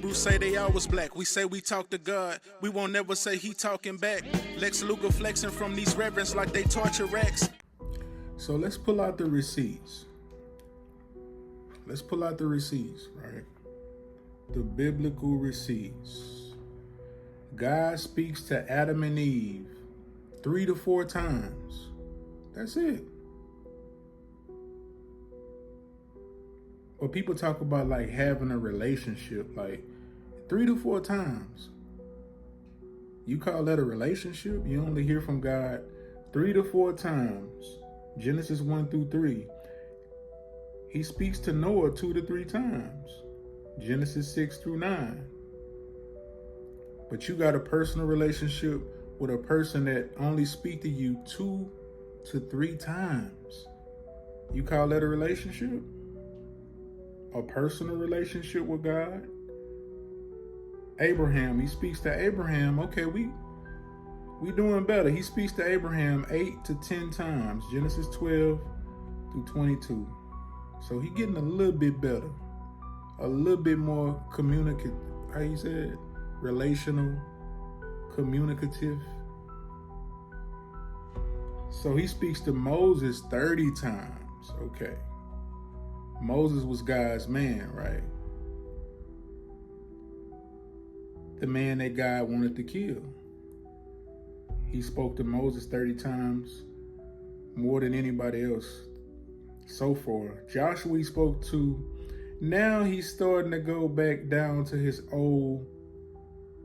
Hebrews say they always black. We say we talk to God. We won't never say he talking back. Lex Luger flexing from these reverends like they torture racks. So let's pull out the receipts. Let's pull out the receipts, right? The biblical receipts. God speaks to Adam and Eve 3 to 4 times. That's it. But people talk about like having a relationship, like 3 to 4 times. You call that a relationship? You only hear from God 3 to 4 times. Genesis 1 through 3. He speaks to Noah 2 to 3 times. Genesis 6 through 9. But you got a personal relationship with a person that only speak to you 2 to 3 times. You call that a relationship? A personal relationship with God? Abraham, he speaks to Abraham. Okay, we doing better. He speaks to Abraham 8 to 10 times. Genesis 12 through 22. So he getting a little bit better. A little bit more communicative. How you say it? Relational, communicative. So he speaks to Moses 30 times. Okay. Moses was God's man, right? The man that God wanted to kill. He spoke to Moses 30 times, more than anybody else so far. Joshua he spoke to. Now he's starting to go back down to his old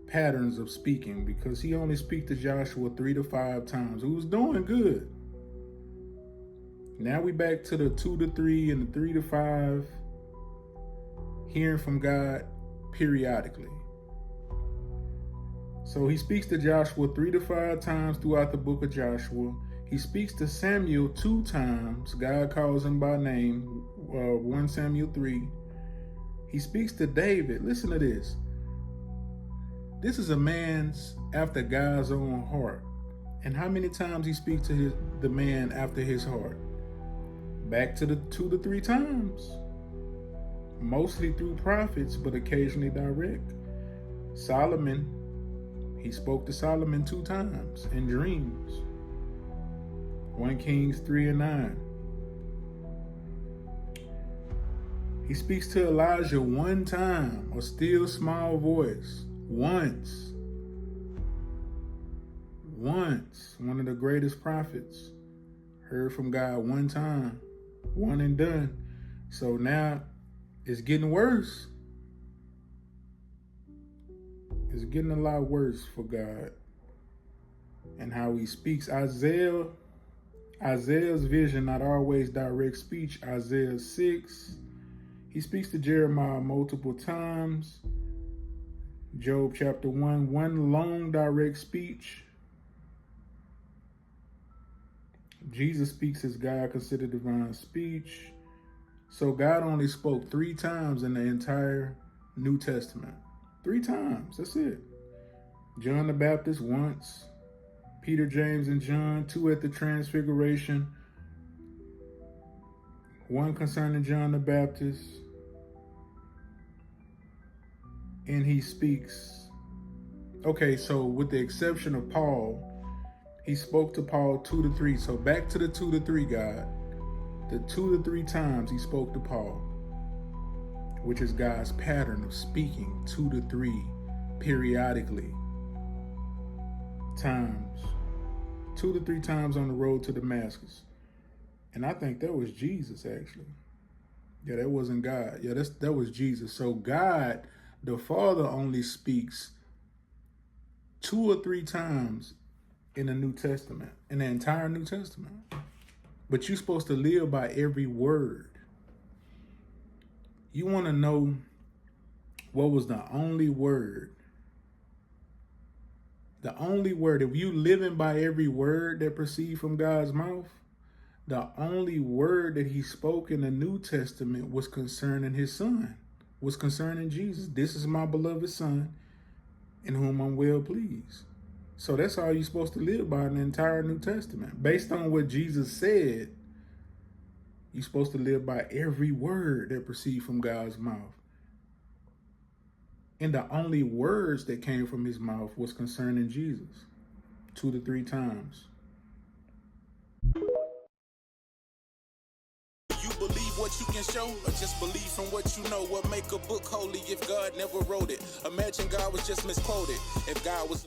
patterns of speaking, because he only speak to Joshua 3 to 5 times. He was doing good. Now we back to the 2 to 3 and the 3 to 5, hearing from God periodically. So he speaks to Joshua 3 to 5 times throughout the book of Joshua. He speaks to Samuel 2 times. God calls him by name, 1 Samuel 3. He speaks to David. Listen to this. This is a man's after God's own heart. And how many times he speaks to the man after his heart? Back to the 2 to 3 times. Mostly through prophets, but occasionally direct. Solomon, he spoke to Solomon 2 times in dreams. 1 Kings 3 and 9. He speaks to Elijah 1 time, a still small voice. Once. One of the greatest prophets. Heard from God 1 time. 1 and done. So now it's getting worse. It's getting a lot worse for God and how he speaks. Isaiah's vision, not always direct speech. Isaiah 6. He speaks to Jeremiah multiple times. Job chapter 1, one long direct speech. Jesus speaks as God considered divine speech. So God only spoke 3 times in the entire New Testament. 3 times, that's it. John the Baptist once, Peter, James, and John, 2 at the Transfiguration, 1 concerning John the Baptist, and he speaks. Okay, so with the exception of Paul, he spoke to Paul 2 to 3. So back to the 2 to 3, God. The 2 to 3 times he spoke to Paul, which is God's pattern of speaking 2 to 3 periodically times. 2 to 3 times on the road to Damascus. And I think that was Jesus, actually. Yeah, that wasn't God. Yeah, that was Jesus. So God, the Father, only speaks 2 or 3 times in the New Testament, in the entire New Testament. But you're supposed to live by every word. You want to know what was the only word? The only word, if you living by every word that proceeds from God's mouth, the only word that he spoke in the New Testament was concerning his son, was concerning Jesus. This is my beloved son in whom I'm well pleased. So that's all you're supposed to live by in the entire New Testament. Based on what Jesus said, you're supposed to live by every word that proceeds from God's mouth. And the only words that came from his mouth was concerning Jesus 2 to 3 times. You believe what you can show, or just believe from what you know? What make a book holy if God never wrote it? Imagine God was just misquoted. If God was